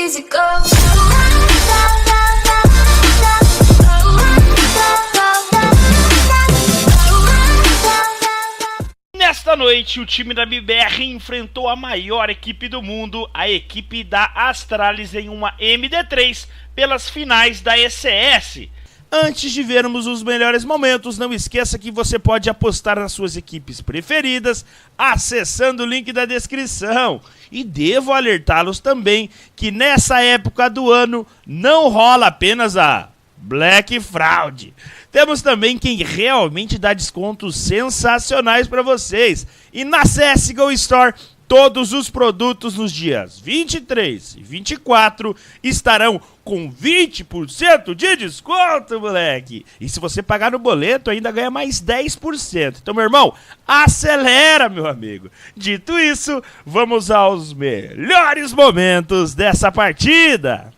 easy go. Nesta noite, o time da MIBR enfrentou a maior equipe do mundo, a equipe da Astralis, em uma MD3 pelas finais da ECS. Antes de vermos os melhores momentos, não esqueça que você pode apostar nas suas equipes preferidas acessando o link da descrição. E devo alertá-los também que nessa época do ano não rola apenas a Black Fraud. Temos também quem realmente dá descontos sensacionais para vocês. E na CSGO Store, todos os produtos nos dias 23 e 24 estarão com 20% de desconto, moleque. E se você pagar no boleto, ainda ganha mais 10%. Então, meu irmão, acelera, meu amigo. Dito isso, vamos aos melhores momentos dessa partida.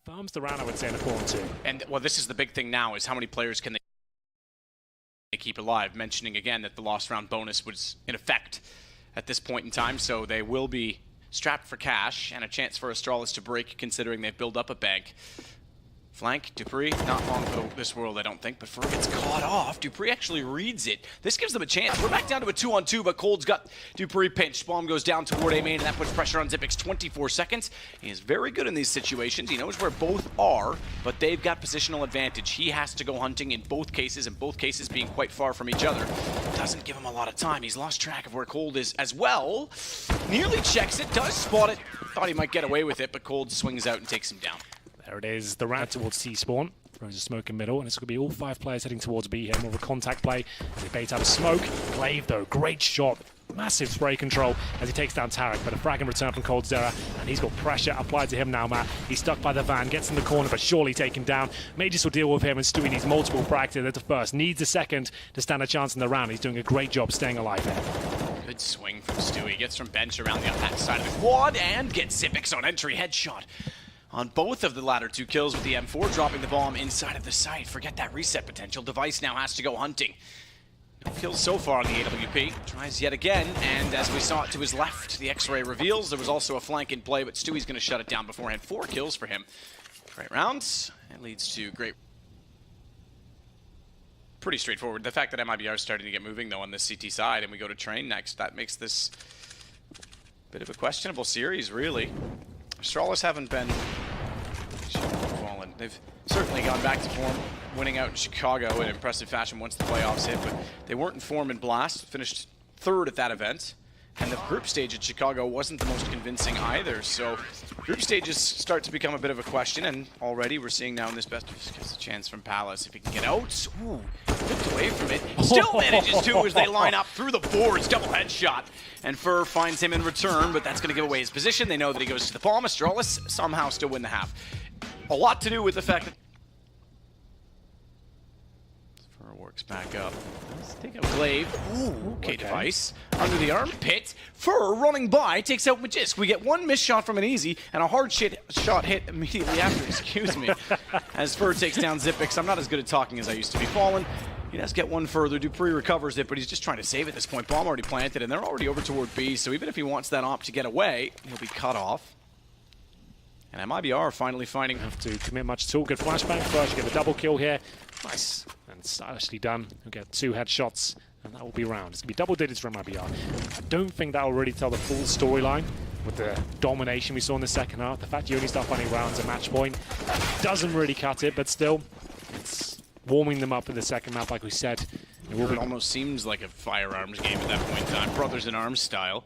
Farms the round, I would say, in the corner too. And, well, this is the big thing now, is how many players can they keep alive. Mentioning again that the lost round bonus was in effect at this point in time, so they will be strapped for cash and a chance for Astralis to break, considering they've built up a bank. Flank, Dupree, not long for this world, I don't think, but Fur gets caught off. Dupree actually reads it. This gives them a chance. We're back down to a 2-on-2, but Cold's got Dupree pinched. Bomb goes down toward A main, and that puts pressure on Xyp9x. 24 seconds. He is very good in these situations. He knows where both are, but they've got positional advantage. He has to go hunting in both cases, and both cases being quite far from each other. Doesn't give him a lot of time. He's lost track of where Cold is as well. Nearly checks it, does spot it. Thought he might get away with it, but Cold swings out and takes him down. There it is, the round towards C spawn. Throws a smoke in middle, and it's going to be all 5 players heading towards B here. More of a contact play. They bait out a smoke. Glaive, though, great shot. Massive spray control as he takes down Tarek, but a frag in return from coldzera, and he's got pressure applied to him now, Matt. He's stuck by the van, gets in the corner, but surely taken down. Mages will deal with him, and Stewie needs multiple frags at the first. Needs a second to stand a chance in the round. He's doing a great job staying alive here. Good swing from Stewie. Gets from bench around the back side of the quad, and gets Xyp9x on entry. Headshot on both of the latter 2 kills with the M4, dropping the bomb inside of the site. Forget that reset potential. Device now has to go hunting. No kills so far on the AWP. Tries yet again, and as we saw it to his left, the X-ray reveals there was also a flank in play, but Stewie's going to shut it down beforehand. 4 kills for him. Great rounds. It leads to great... Pretty straightforward. The fact that MIBR is starting to get moving, though, on this CT side, and we go to train next, that makes this a bit of a questionable series, really. Astralis haven't been fallen. They've certainly gone back to form, winning out in Chicago in impressive fashion once the playoffs hit, but they weren't in form in Blast, finished 3rd at that event. And the group stage at Chicago wasn't the most convincing either, so group stages start to become a bit of a question, and already we're seeing now in this best gets a chance from Palace if he can get out. Ooh, flipped away from it. Still manages to as they line up through the boards, double headshot. And Fur finds him in return, but that's going to give away his position. They know that he goes to the bomb. Astralis somehow still win the half. A lot to do with the fact that Fur works back up. Let's take out Glaive. Ooh, okay, Device. Under the armpit. Fur running by, takes out Magisk. We get 1 missed shot from an easy, and a hard shot hit immediately after, excuse me. As Fur takes down Xyp9x. I'm not as good at talking as I used to be. Fallen. He does get one further. Dupree recovers it, but he's just trying to save at this point. Bomb already planted, and they're already over toward B, so even if he wants that op to get away, he'll be cut off. And MIBR finally finding... Have to commit much at all. Good flashbang first. You get the double kill here. Nice. And stylishly done. You'll get 2 headshots, and that will be round. It's going to be double digits from MIBR. I don't think that will really tell the full storyline with the domination we saw in the second half. The fact you only start finding rounds at match point doesn't really cut it, but still, it's warming them up in the second map, like we said. It almost seems like a firearms game at that point in time. Brothers in Arms style.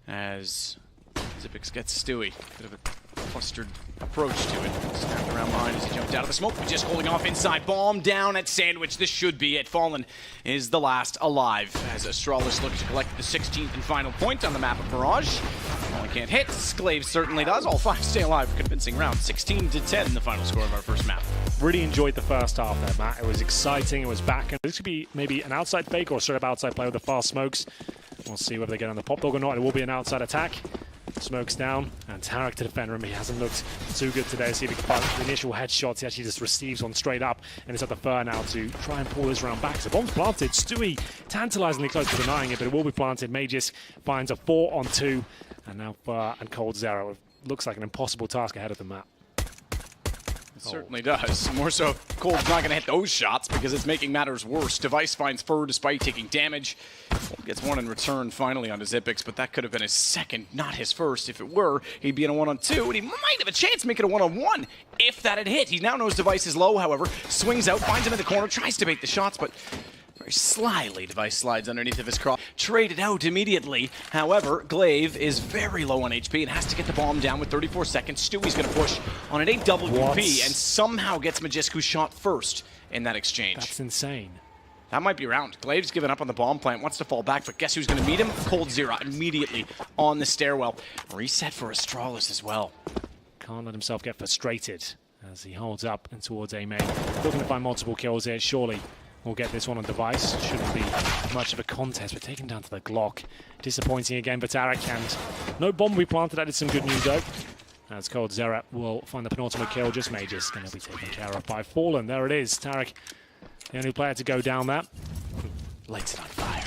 As Xyp9x gets Stewie. Bit of a clustered approach to it. Snapped around behind as he jumped out of the smoke. Just holding off inside. Bomb down at Sandwich. This should be it. Fallen is the last alive as Astralis looks to collect the 16th and final point on the map of Mirage. Only can't hit. Glaive certainly does. All 5 stay alive. Convincing round. 16-10, the final score of our first map. Really enjoyed the first half there, Matt. It was exciting. It was back. And this could be maybe an outside fake or a straight up outside play with the fast smokes. We'll see whether they get on the pop dog or not. It will be an outside attack. Smokes down, and Tarek to defend him. He hasn't looked too good today. See if he can find the initial headshots. He actually just receives one straight up, and it's at the Fur now to try and pull this round back. So bomb's planted. Stewie tantalizingly close to denying it, but it will be planted. Mages finds a 4-on-2, and now Fur and coldzera with looks like an impossible task ahead of the map. It certainly does. More so, Cold's not going to hit those shots because it's making matters worse. Device finds Fur despite taking damage. Cold gets one in return finally onto Xyp9x, but that could have been his second, not his first. If it were, he'd be in a 1-on-2, and he might have a chance to make it a 1-on-1 if that had hit. He now knows Device is low, however, swings out, finds him in the corner, tries to bait the shots, but very slyly, Device slides underneath of his cross. Traded out immediately. However, Glaive is very low on HP and has to get the bomb down with 34 seconds. Stewie's going to push on an AWP and somehow gets Majisku's shot first in that exchange. That's insane. That might be around. Glaive's given up on the bomb plant, wants to fall back, but guess who's going to meet him? Cold Zero immediately on the stairwell. Reset for Astralis as well. Can't let himself get frustrated as he holds up and towards A main. Looking to find multiple kills here, surely. We'll get this one on Device. Shouldn't be much of a contest, but taken down to the Glock. Disappointing again for Tarek, and no bomb we planted. That is some good news, though. As Cold Zera will find the penultimate kill. Just Mages going to be taken care of by Fallen. There it is. Tarek, the only player to go down that. Lights it on fire.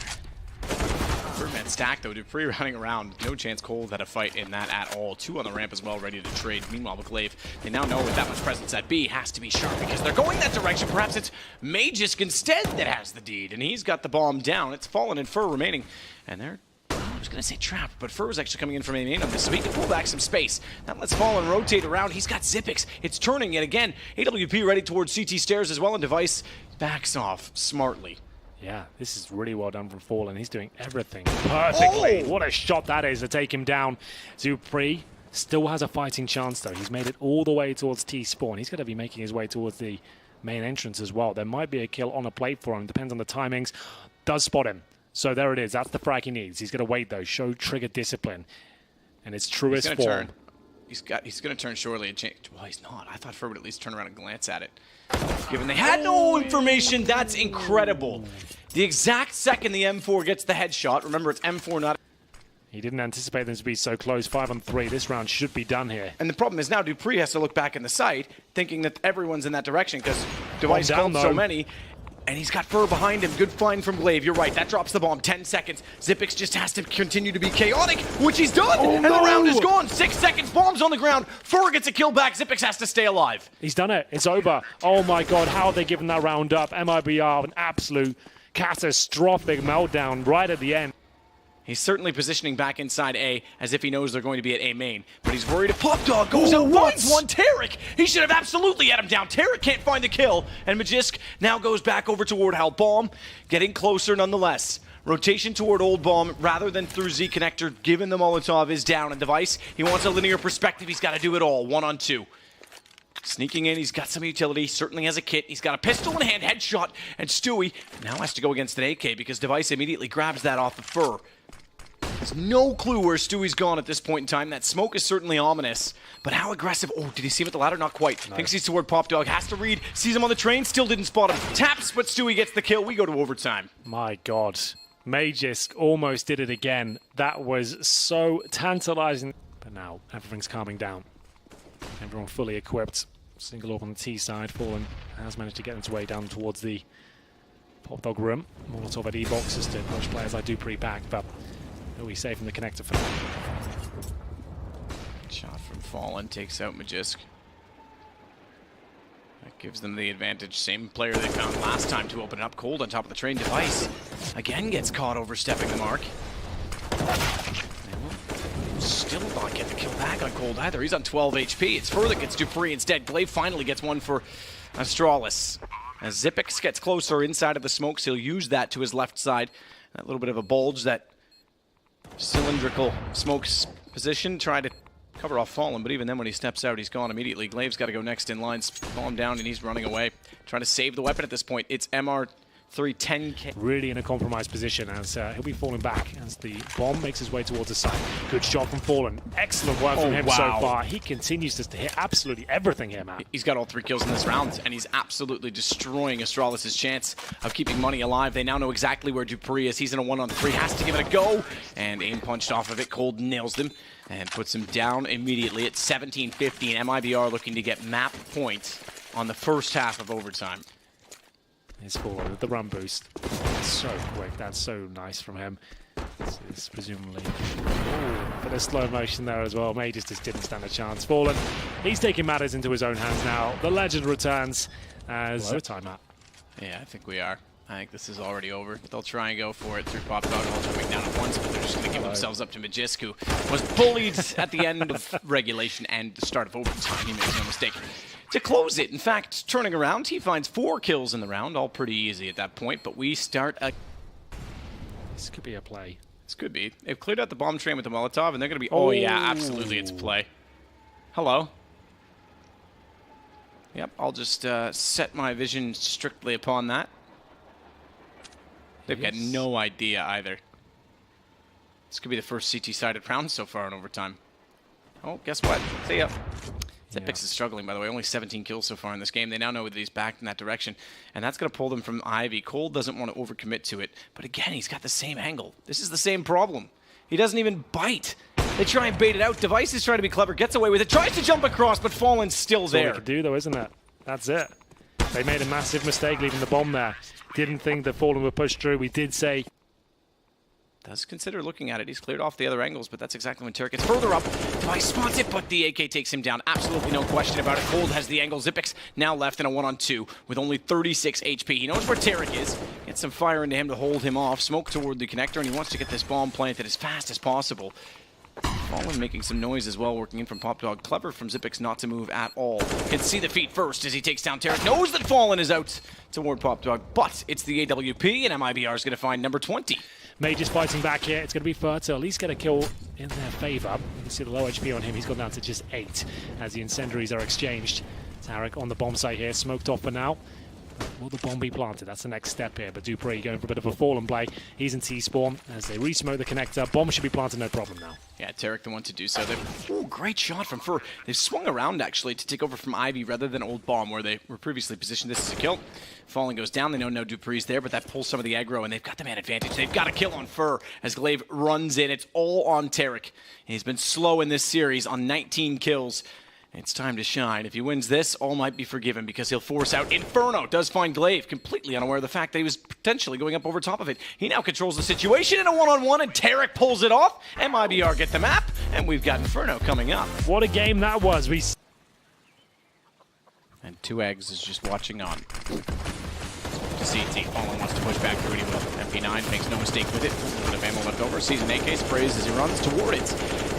Birdman stack though, dupreeh running around. No chance Cold had a fight in that at all. Two on the ramp as well, ready to trade. Meanwhile, with Glaive, they now know with that much presence at B, has to be sharp because they're going that direction. Perhaps it's Magisk instead that has the deed, and he's got the bomb down. It's Fallen and Fur remaining, and they're, I was going to say trapped, but Fur is actually coming in from A main on this, so he can pull back some space. That lets Fallen rotate around. He's got Xyp9x. It's turning yet again. AWP ready towards CT stairs as well, and Device backs off smartly. Yeah, this is really well done from Fallen. He's doing everything perfectly. Oh! What a shot that is to take him down. dupreeh still has a fighting chance, though. He's made it all the way towards T-spawn. He's going to be making his way towards the main entrance as well. There might be a kill on a plate for him. Depends on the timings. Does spot him. So there it is. That's the frag he needs. He's going to wait, though. Show trigger discipline. And it's truest form. He's going to turn shortly and change. Well, he's not. I thought Fur would at least turn around and glance at it. Given they had no information, that's incredible. The exact second the M4 gets the headshot, remember it's M4 not... He didn't anticipate them to be so close. 5-on-3. This round should be done here. And the problem is now dupreeh has to look back in the site, thinking that everyone's in that direction because Device killed so many. And he's got Fur behind him. Good find from Glaive. You're right. That drops the bomb. 10 seconds. Xyp9x just has to continue to be chaotic, which he's done. And the round is gone. 6 seconds. Bomb's on the ground. Fur gets a kill back. Xyp9x has to stay alive. He's done it. It's over. Oh my God. How have they given that round up? MIBR, an absolute catastrophic meltdown right at the end. He's certainly positioning back inside A as if he knows they're going to be at A main. But he's worried if Popdog goes out, finds one. Tarek! He should have absolutely had him down. Tarek can't find the kill. And Magisk now goes back over toward Hal. Bomb getting closer nonetheless. Rotation toward Old Bomb rather than through Z connector, given the Molotov is down. And Device, he wants a linear perspective. He's got to do it all. 1-on-2. Sneaking in, he's got some utility, certainly has a kit. He's got a pistol in hand, headshot, and Stewie now has to go against an AK because Device immediately grabs that off of Fur. There's no clue where Stewie's gone at this point in time. That smoke is certainly ominous, but how aggressive? Oh, did he see him at the ladder? Not quite. No. Thinks he's toward Popdog, has to read, sees him on the train, still didn't spot him. Taps, but Stewie gets the kill. We go to overtime. My God. Magisk almost did it again. That was so tantalizing. But now everything's calming down. Everyone fully equipped. Single orb on the T side. Fallen has managed to get its way down towards the Popdog room. Molotov at E-boxes to push players like dupreeh back, but he'll be safe in the connector for now. Shot from Fallen takes out Magisk. That gives them the advantage. Same player they found last time to open it up. Cold on top of the train. Device again gets caught overstepping the mark. Still not get the kill back on Cold either. He's on 12 HP. It's Fur that gets dupreeh instead. Glaive finally gets one for Astralis. As Xyp9x gets closer inside of the smokes, he'll use that to his left side. That little bit of a bulge, that cylindrical smokes position, try to cover off Fallen, but even then when he steps out, he's gone immediately. Glaive's got to go next in line, slow him down, and he's running away. Trying to save the weapon at this point. It's MR310K. Really in a compromised position as he'll be falling back as the bomb makes his way towards the side. Good shot from Fallen. Excellent work from him so far. He continues to hit absolutely everything here, man. He's got all 3 kills in this round, and he's absolutely destroying Astralis' chance of keeping money alive. They now know exactly where dupreeh is. He's in a 1-on-3, has to give it a go, and aim punched off of it. Cold nails them and puts him down immediately at 17-15. MIBR looking to get map point on the first half of overtime. It's Fallen with the run boost. That's so quick. That's so nice from him. This is presumably... Ooh, a bit of slow motion there as well. Mages just didn't stand a chance. Fallen, he's taking matters into his own hands now. The legend returns as a timeout. Yeah, I think we are. I think this is already over. They'll try and go for it through Pop Dog, all jumping down at once, but they're just going to give themselves up to Magisk, who was bullied at the end of regulation and the start of overtime. He makes no mistake to close it. In fact, turning around, he finds 4 kills in the round, all pretty easy at that point, but we start a... This could be a play. This could be. They've cleared out the bomb train with the Molotov, and they're going to be... Oh, yeah, absolutely, it's a play. Hello. Yep, I'll just set my vision strictly upon that. They've got no idea either. This could be the first CT-sided round so far in overtime. Oh, guess what? See ya. Zipix is struggling, by the way. Only 17 kills so far in this game. They now know that he's back in that direction, and that's going to pull them from Ivy. Cole doesn't want to overcommit to it, but again, he's got the same angle. This is the same problem. He doesn't even bite. They try and bait it out. Device is trying to be clever, gets away with it, tries to jump across, but Fallen's still there. That's all we could do, though, isn't it? That's it. They made a massive mistake leaving the bomb there. Didn't think that Fallen would push through. We did say... Does consider looking at it. He's cleared off the other angles, but that's exactly when Tarek gets further up. Device spots it, but the AK takes him down. Absolutely no question about it. Cold has the angle. Zipix now left in a 1-on-2 with only 36 HP. He knows where Tarek is. Gets some fire into him to hold him off. Smoke toward the connector, and he wants to get this bomb planted as fast as possible. Fallen making some noise as well, working in from Pop Dog. Clever from Zipix not to move at all. Can see the feet first as he takes down Tarek. Knows that Fallen is out toward Pop Dog, but it's the AWP, and MIBR is going to find number 20. Mage's fighting back here. It's going to be Fur to at least get a kill in their favor. You can see the low HP on him. He's gone down to just 8 as the incendiaries are exchanged. Tarek on the bomb site here, smoked off for now. Will the bomb be planted? That's the next step here. But Dupree going for a bit of a Fallen play. He's in T-spawn as they re-smoke the connector. Bomb should be planted, no problem now. Yeah, Tarek the one to do so. Ooh, great shot from Fur. They've swung around, actually, to take over from Ivy rather than Old Bomb, where they were previously positioned. This is a kill. Fallen goes down. They know no Dupree's there, but that pulls some of the aggro, and they've got the man advantage. They've got a kill on Fur as Glaive runs in. It's all on Tarek. He's been slow in this series on 19 kills. It's time to shine. If he wins this, all might be forgiven because he'll force out Inferno. Does find Glaive completely unaware of the fact that he was potentially going up over top of it. He now controls the situation in a 1-on-1, and Tarek pulls it off. MIBR get the map, and we've got Inferno coming up. What a game that was. And 2eggs is just watching on. To CT. Fallen wants to push back through, and he will. MP9 makes no mistake with it. A little bit of ammo left over. Sees an AK, sprays as he runs toward it.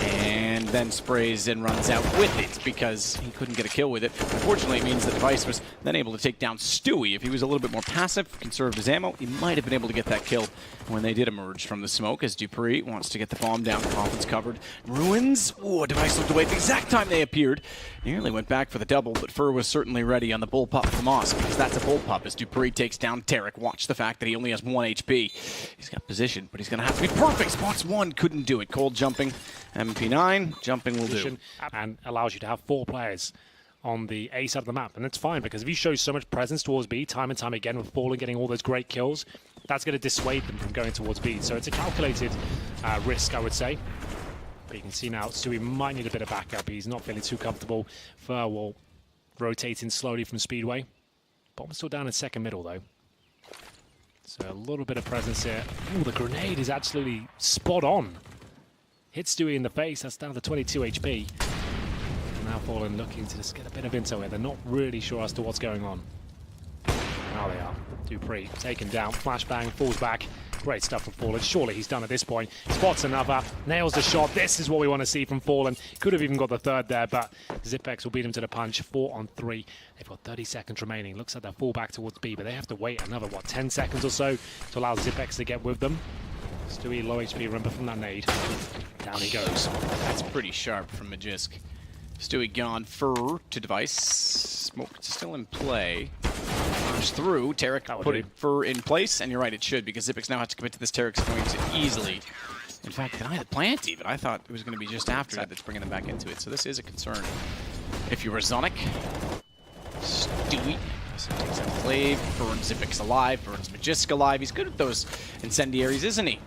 And then sprays and runs out with it because he couldn't get a kill with it. Unfortunately, it means that Device was then able to take down Stewie. If he was a little bit more passive, conserved his ammo, he might have been able to get that kill when they did emerge from the smoke as Dupree wants to get the bomb down. Coffin's covered. Ruins. Ooh, Device looked away at the exact time they appeared. Nearly went back for the double, but Fur was certainly ready on the bullpup from Moss because that's a bullpup as Dupree takes down Tarek. Watch the fact that he only has 1 HP. He's got position, but he's going to have to be perfect. Spots 1, couldn't do it. Cold jumping. MP9, jumping will do. And allows you to have 4 players on the A side of the map. And it's fine because if he shows so much presence towards B time and time again with Fallen getting all those great kills, that's going to dissuade them from going towards B. So it's a calculated risk, I would say. But you can see now, Stewie might need a bit of backup. He's not feeling too comfortable. Fur will rotate in slowly from Speedway. Bomb's still down in second middle, though. So a little bit of presence here. Ooh, the grenade is absolutely spot on. Hits Stewie in the face. That's down to 22 HP. Now Fallen looking to just get a bit of intel here. They're not really sure as to what's going on. Now they are. Dupree taken down. Flashbang, falls back. Great stuff from Fallen. Surely he's done at this point. Spots another. Nails the shot. This is what we want to see from Fallen. Could have even got the third there, but Zipex will beat him to the punch. 4-on-3. They've got 30 seconds remaining. Looks like they'll fall back towards B, but they have to wait another, 10 seconds or so to allow Zipex to get with them. Stewie low HP, remember, from that nade. Down he goes. That's pretty sharp from Magisk. Stewie gone. Fur to Device. Smoke still in play. Push through. Tarek put Fur in place, and you're right, it should, because Zipix now has to commit to this. Tarek's going to easily, in fact, deny the plant even. I thought it was going to be just after that that's bringing them back into it, so this is a concern. If you were Zonic, Stewie takes out Glaive, burns Zipix alive, burns Magisk alive. He's good at those incendiaries, isn't he?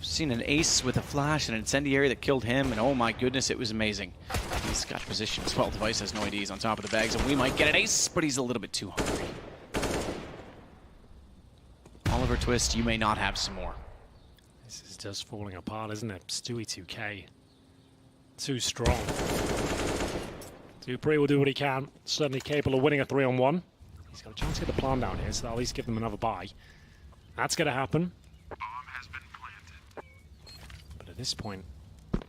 Seen an ace with a flash and an incendiary that killed him, and oh my goodness, it was amazing. He's got position as well. Device has no ID. He's on top of the bags, and we might get an ace, but he's a little bit too hungry. Oliver Twist, you may not have some more. This is just falling apart, isn't it? Stewie 2K. Too strong. Dupree will do what he can. Certainly capable of winning a 3-on-1. He's got a chance to get the plant down here, so that'll at least give them another buy. That's going to happen. Bomb has been planted. But at this point,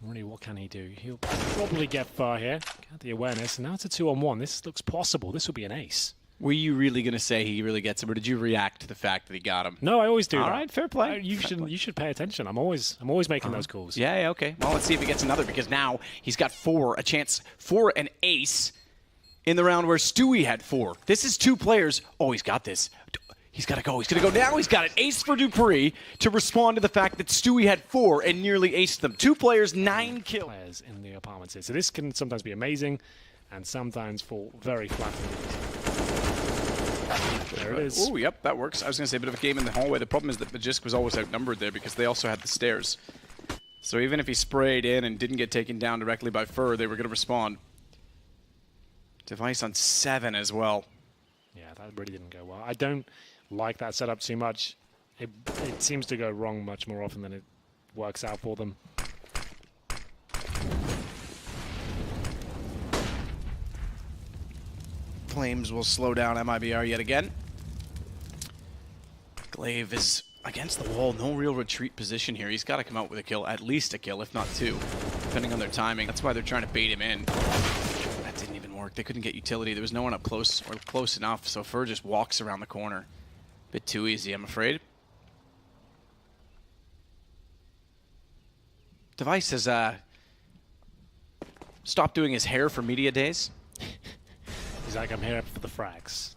really, what can he do? He'll probably get far here. Get the awareness. And now it's a 2-on-1. This looks possible. This will be an ace. Were you really going to say he really gets him, or did you react to the fact that he got him? No, I always do. All that. right, fair play. You should pay attention. I'm always making those calls. Yeah, okay. Well, let's see if he gets another, because now he's got 4, a chance for an ace in the round where Stewie had 4. This is 2 players. Oh, he's got this. He's got to go. He's going to go now. He's got an ace for Dupree to respond to the fact that Stewie had 4 and nearly aced them. 2 players, 9 kills. Players in the apartments here. So this can sometimes be amazing and sometimes fall very flat. There it is. Oh, yep, that works. I was going to say a bit of a game in the hallway. The problem is that Magisk was always outnumbered there because they also had the stairs. So even if he sprayed in and didn't get taken down directly by Fur, they were going to respond. Device on 7 as well. Yeah, that really didn't go well. I don't like that setup too much. It seems to go wrong much more often than it works out for them. Flames will slow down MIBR yet again. Glaive is against the wall. No real retreat position here. He's got to come out with a kill, at least a kill, if not 2, depending on their timing. That's why they're trying to bait him in. That didn't even work. They couldn't get utility. There was no one up close or close enough, so Fur just walks around the corner. Bit too easy, I'm afraid. Device has stopped doing his hair for media days. He's like, I'm here for the frags.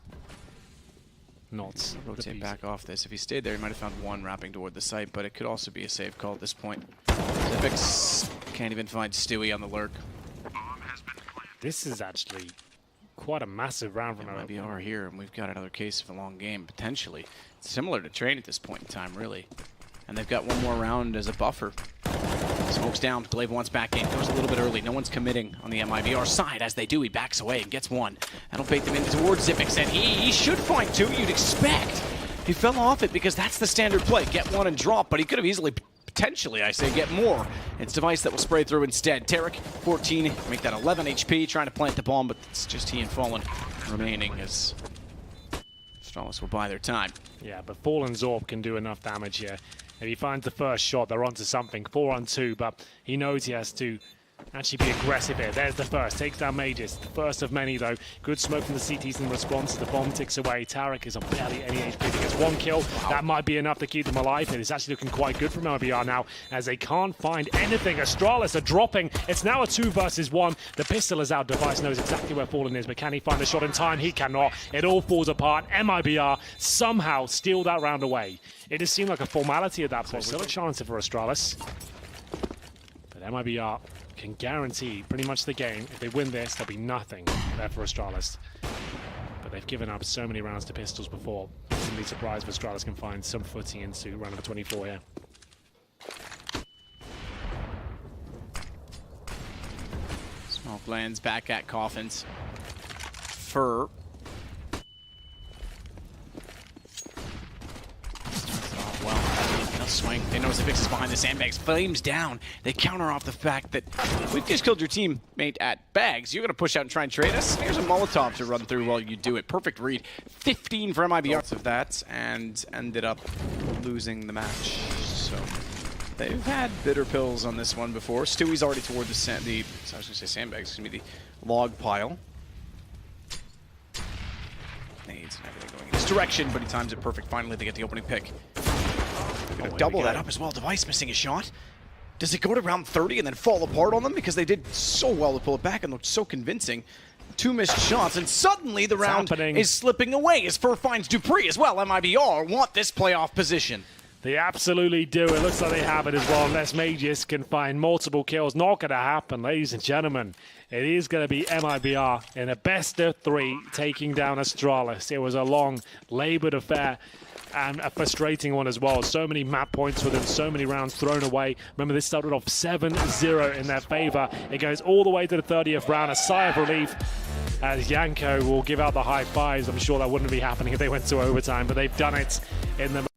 Not rotate back off this. If he stayed there, he might have found 1 wrapping toward the site, but it could also be a safe call at this point. Zipix can't even find Stewie on the lurk. Bomb has been planted. This is actually quite a massive round from MIBR here, and we've got another case of a long game, potentially. It's similar to Train at this point in time, really. And they've got 1 more round as a buffer. Smokes down, Glaive wants back in, goes a little bit early. No one's committing on the MIBR side. As they do, he backs away and gets 1. That'll bait them in towards Zipix, and he should find 2, you'd expect. He fell off it because that's the standard play. Get 1 and drop, but he could have easily, potentially, I say, get more. It's Device that will spray through instead. Tarek, 14, make that 11 HP, trying to plant the bomb, but it's just he and Fallen remaining as Astralis will buy their time. Yeah, but Fallen Zorb can do enough damage here. If he finds the first shot, they're onto something. 4-on-2, but he knows he has to actually be aggressive here. There's the first. Takes down Mages. The first of many, though. Good smoke from the CTs in response. The bomb ticks away. Tarek is on barely any HP. He gets 1 kill. Wow. That might be enough to keep them alive. It is actually looking quite good from MIBR now, as they can't find anything. Astralis are dropping. It's now a 2 versus 1. The pistol is out. Device knows exactly where Fallen is, but can he find the shot in time? He cannot. It all falls apart. MIBR somehow steal that round away. It just seemed like a formality at that point. Still a chance for Astralis. But MIBR can guarantee pretty much the game. If they win this, there'll be nothing there for Astralis. But they've given up so many rounds to pistols before. I wouldn't be surprised if Astralis can find some footing into round number 24 here. Smoke lands back at Coffins. Fur. Swing. They know Zipix is behind the sandbags. Flames down. They counter off the fact that we've just killed your teammate at bags. You're going to push out and try and trade us? Here's a Molotov to run through while you do it. Perfect read. 15 for MIBR of that, and ended up losing the match. So they've had bitter pills on this one before. Stewie's already toward the I was going to say sandbags. It's going to be the log pile. Nades and everything going in this direction, but he times it perfect. Finally, they get the opening pick. Gonna double that up as well. Device missing a shot. Does it go to round 30 and then fall apart on them? Because they did so well to pull it back and looked so convincing. 2 missed shots, and suddenly the round is slipping away as Fur finds Dupree as well. MIBR want this playoff position. They absolutely do. It looks like they have it as well, unless Mages can find multiple kills. Not going to happen, ladies and gentlemen. It is going to be MIBR in a best of 3 taking down Astralis. It was a long, labored affair. And a frustrating one as well. So many map points for them, so many rounds thrown away. Remember, this started off 7-0 in their favor. It goes all the way to the 30th round. A sigh of relief as Yanko will give out the high fives. I'm sure that wouldn't be happening if they went to overtime, but they've done it in the